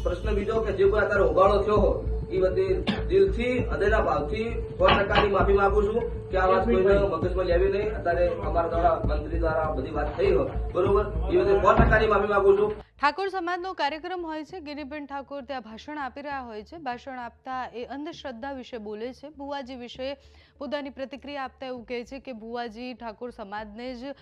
પ્રશ્ન બીજો કે જે કોઈ અત્યારે હોબાળો થયો હોય એ બધી દિલથી હૃદયના ભાવથી 100% માફી માંગુ છું કે આ વાત કોઈને મગજમાં લેવી નહીં. અત્યારે અમારા દ્વારા મંત્રી દ્વારા બધી વાત થઈ હોય બરોબર, એ બધી 100% માફી માંગુ છું. ઠાકોર સમાજનો કાર્યક્રમ હોય છે. ગિરિબેન ઠાકોર ત્યાં ભાષણ આપી રહ્યા હોય છે. ભાષણ આપતા એ અંધશ્રદ્ધા વિશે બોલે છે. ભુવાજી વિશે પોતાની પ્રતિક્રિયા આપતા એવું કહે છે કે ભુવાજી ઠાકોર સમાજને જ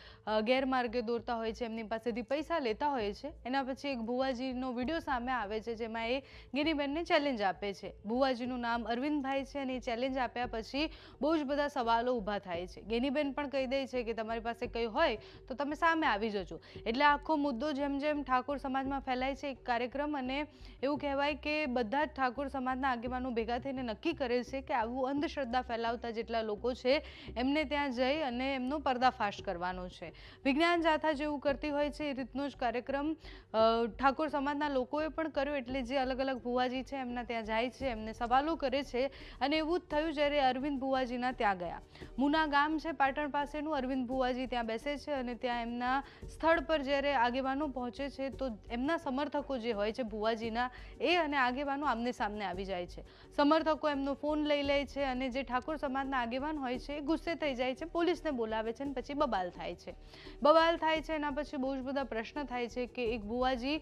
ગેરમાર્ગે દોરતા હોય છે, એમની પાસેથી પૈસા લેતા હોય છે. એના પછી એક ભુવાજીનો વિડીયો સામે આવે છે જેમાં એ ગિરિબેનને ચેલેન્જ આપે છે. ભુવાજીનું નામ અરવિંદભાઈ છે અને એ ચેલેન્જ આપ્યા પછી બહુ જ બધા સવાલો ઊભા થાય છે. ગિરિબેન પણ કહી દે છે કે તમારી પાસે કંઈ હોય તો તમે સામે આવી જજો. એટલે આખો મુદ્દો જેમ જેમ ઠાકોર સમાજમાં ફેલાય છે એક કાર્યક્રમ, અને એવું કહેવાય કે બધા જ ઠાકોર સમાજના આગેવાનો ભેગા થઈને નક્કી કરે છે કે આવું અંધશ્રદ્ધા ફેલાવતા જેટલા લોકો છે એમને ત્યાં જઈ અને એમનો પર્દાફાશ કરવાનો છે. વિજ્ઞાન જાથા જેવું કરતી હોય છે એ રીતનો જ કાર્યક્રમ ઠાકોર સમાજના લોકોએ પણ કર્યો. એટલે જે અલગ અલગ ભુવાજી છે એમના ત્યાં જાય છે, એમને સવાલો કરે છે. અને એવું જ થયું જ્યારે અરવિંદ ભુવાજીના ત્યાં ગયા. મુના ગામ છે પાટણ પાસેનું. અરવિંદ ભુવાજી ત્યાં બેસે છે અને ત્યાં એમના સ્થળ પર જ્યારે આગેવાનો પહોંચે છે તો એમના સમર્થકો જે હોય છે ભુવાજીના, એ અને આગેવાનો આમને સામને આવી જાય છે. સમર્થકો એમનો ફોન લઈ લે છે અને જે ઠાકોર સમાજના આગેવાન હોય છે એ ગુસ્સે થઈ જાય છે, પોલીસને બોલાવે છે અને પછી બબાલ થાય છે. એના પછી બહુ જ બધા પ્રશ્ન થાય છે કે એક ભુવાજી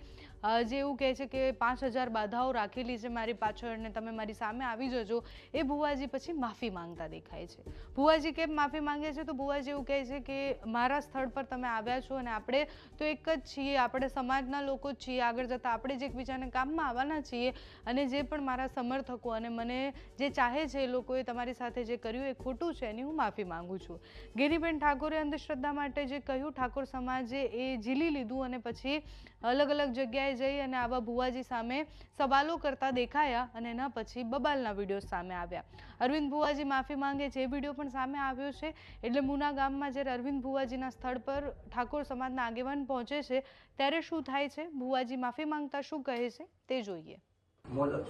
જે એવું કહે છે કે 5000 બાધાઓ રાખેલી છે મારી પાછળ અને તમે મારી સામે આવી જજો, એ ભુવાજી પછી માફી માંગતા દેખાય છે. ભુવાજી કેમ માફી માંગે છે? તો ભુવાજી એવું કહે છે કે મારા સ્થળ પર તમે આવ્યા છો અને આપણે તો એક જ છીએ, આપણે સમાજના લોકો જ છીએ, આગળ જતાં આપણે જ એકબીજાને કામમાં આવવાના છીએ. અને જે પણ મારા સમર્થકો અને મને જે ચાહે છે એ લોકોએ તમારી સાથે જે કર્યું એ ખોટું છે, એની હું માફી માંગુ છું. ગિરિબેન ઠાકોરે અંધશ્રદ્ધા માટે જે કહ્યું ઠાકોર સમાજે એ ઝીલી લીધું અને પછી અલગ અલગ જગ્યાએ જઈ અને આવા ભુવાજી સામે સવાલો કરતા દેખાયા અને એના પછી બબાલના વિડીયો સામે આવ્યા. અરવિંદ ભુવાજી માફી માંગે છે એ વિડીયો પણ સામે આવ્યો છે. એટલે મુના ગામમાં જ્યારે અરવિંદ ભુવાજીના સ્થળ પર ઠાકોર સમાજના આગેવાન પહોંચે છે ત્યારે શું થાય છે, ભુવાજી માફી માંગતા શું કહે છે તે જોઈએ. અમારા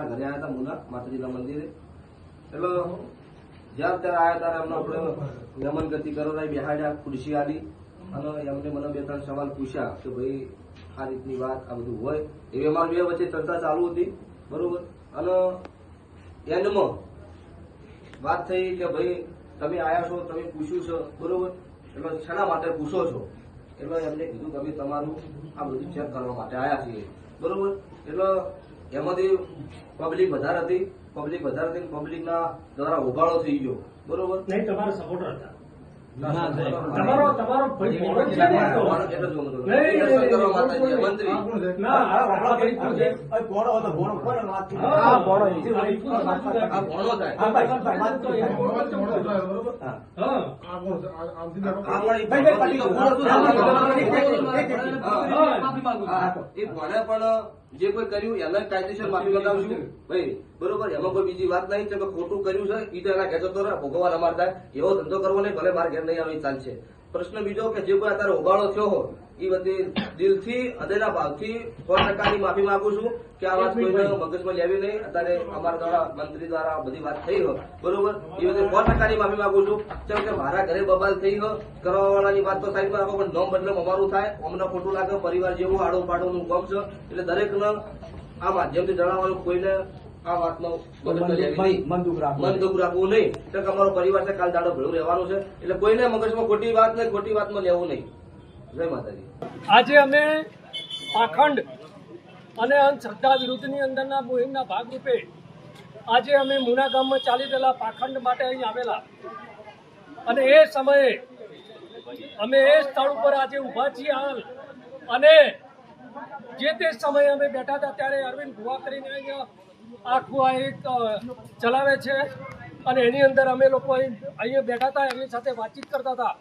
ઘરે આવ્યા હતા મુના માતાજીના મંદિરે. એટલે જ્યાં ત્યારે આવ્યા ત્યારે એમને આપણે નમન ગતિ કરાવી, બેહાડ્યા, ખુરશી આલી અને એમને મને 2-3 સવાલ પૂછ્યા કે ભાઈ આ રીતની વાત આ બધું હોય. એવી અમારી બે વચ્ચે ચર્ચા ચાલુ હતી બરોબર. અને એન્ડમાં વાત થઈ કે ભાઈ તમે આયા છો, તમે પૂછ્યું છે બરોબર, એટલે શેના માટે પૂછો છો? એટલે એમને કીધું કે અમે તમારું આ બધું ચેક કરવા માટે આવ્યા છીએ બરોબર. એટલે એમાંથી પબ્લિક વધારે હતી, પબ્લિકના દ્વારા ઉભાળો થઈ ગયો બરોબર. નહીં, તમારા સપોર્ટર હતા. જે કોઈ કર્યું એને કાયદેસર માફી લગાવશું ભાઈ બરોબર. એમાં કોઈ બીજી વાત નહીં કે ખોટું કર્યું છે એ તો એના ઘેર જતો રહે, ભોગવવા અમારે થાય એવો ધંધો કરવો નહીં, ભલે મારે ઘેર નહીં આવે ચાલશે. પ્રશ્ન બીજો કે જે કોઈ અત્યારે હોબાળો થયો હોય એ બધી દિલથી હૃદયના ભાવથી 100% માફી માંગુ છું કે આ વાત કોઈને મગજમાં લેવી નહીં. અત્યારે અમારા દ્વારા મંત્રી દ્વારા બધી વાત થઈ હોય બરોબર, એ બધી 100% માફી માંગુ છું. કેમ કે મારા ઘરે બબાલ થઈ હોય, કરવાવાળાની વાત તો સાઈડમાં રાખો, પણ નોમ બદલે અમારું થાય, અમને ખોટું લાગે, પરિવાર જેવું આડો પાડોનું કામ છે. એટલે દરેકને આ માધ્યમથી જણાવવાનું કોઈને આ વાતનો મન દુઃખ રાખવું નહીં. કે અમારો પરિવાર છે, કાલ દાડો ભેળું રહેવાનું છે. એટલે કોઈને મગજમાં ખોટી વાત નહીં, ખોટી વાતમાં લેવું નહીં. જય માતાજી. આજે અમે પાખંડ અને અંધશ્રદ્ધા વિરુદ્ધની અંદરના મુહિમના ભાગરૂપે આજે અમે મુના ગામમાં ચાલી રહેલા પાખંડ માટે અહીં આવેલા. અને એ સમયે અમે એ સ્થળ ઉપર આજે ઊભા છીએ હાલ. અને જે તે સમયે અમે બેઠા હતા ત્યારે અરવિંદ ભુવા કરીને અહીંયા આખું આ એક ચલાવે છે અને એની અંદર અમે લોકો અહીંયા બેઠા હતા, એમની સાથે વાતચીત કરતા હતા.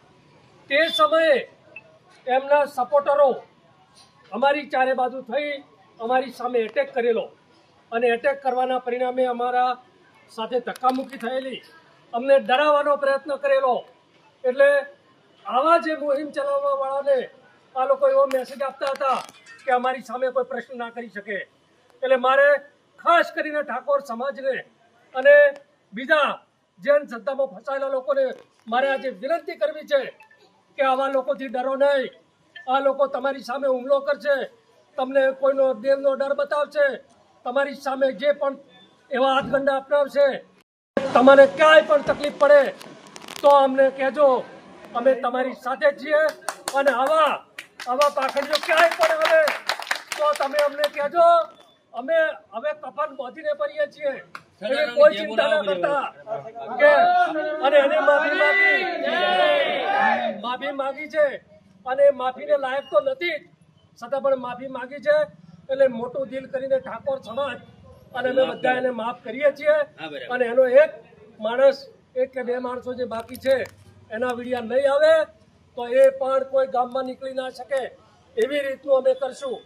તે સમયે એમના સપોર્ટરો અમારી ચારે બાજુ થઈ અમારી સામે એટેક કરેલો અને એટેક કરવાના પરિણામે અમારા સાથે ધક્કામુક્કી થયેલી, અમને ડરાવવાનો પ્રયત્ન કરેલો. એટલે આવા જે મુહિમ ચલાવવાવાળાને આ લોકો એવો મેસેજ આપતા હતા કે અમારી સામે કોઈ પ્રશ્ન ના કરી શકે. એટલે મારે ખાસ કરીને ઠાકોર સમાજને અને બીજા જે અંધશ્રદ્ધામાં ફસાયેલા લોકોને મારે આજે વિનંતી કરવી છે કે આવા લોકોથી ડરો નહીં. આ લોકો તમારી સામે હુમલો કરશે તમને કોઈનો દેવનો ડર બતાવશે, તમારી સામે જે પણ એવા હાથગંડા અપનાવશે, તમારે ક્યાંય પણ તકલીફ પડે તો અમને કહેજો, અમે તમારી સાથે છીએ. અને આવા પાખંડીઓ ક્યાંય પણ આવે તો તમે અમને કહેજો, અમે હવે કફન બાંધીને ફરીએ છીએ, એની કોઈ ચિંતા ના કરતા. કે અને એને માફી માગી છે અને માફીને લાયક તો નથી જ, છતાં પણ માફી માગી છે એટલે મોટું દિલ કરીને ઠાકોર સમાજ અને અમે બધા એને માફ કરીએ છીએ. અને એનો એક કે બે માણસો જે બાકી છે એના વિડિયા નહીં આવે તો એ પણ કોઈ ગામમાં નીકળી ના શકે એવી રીતનું અમે કરશું.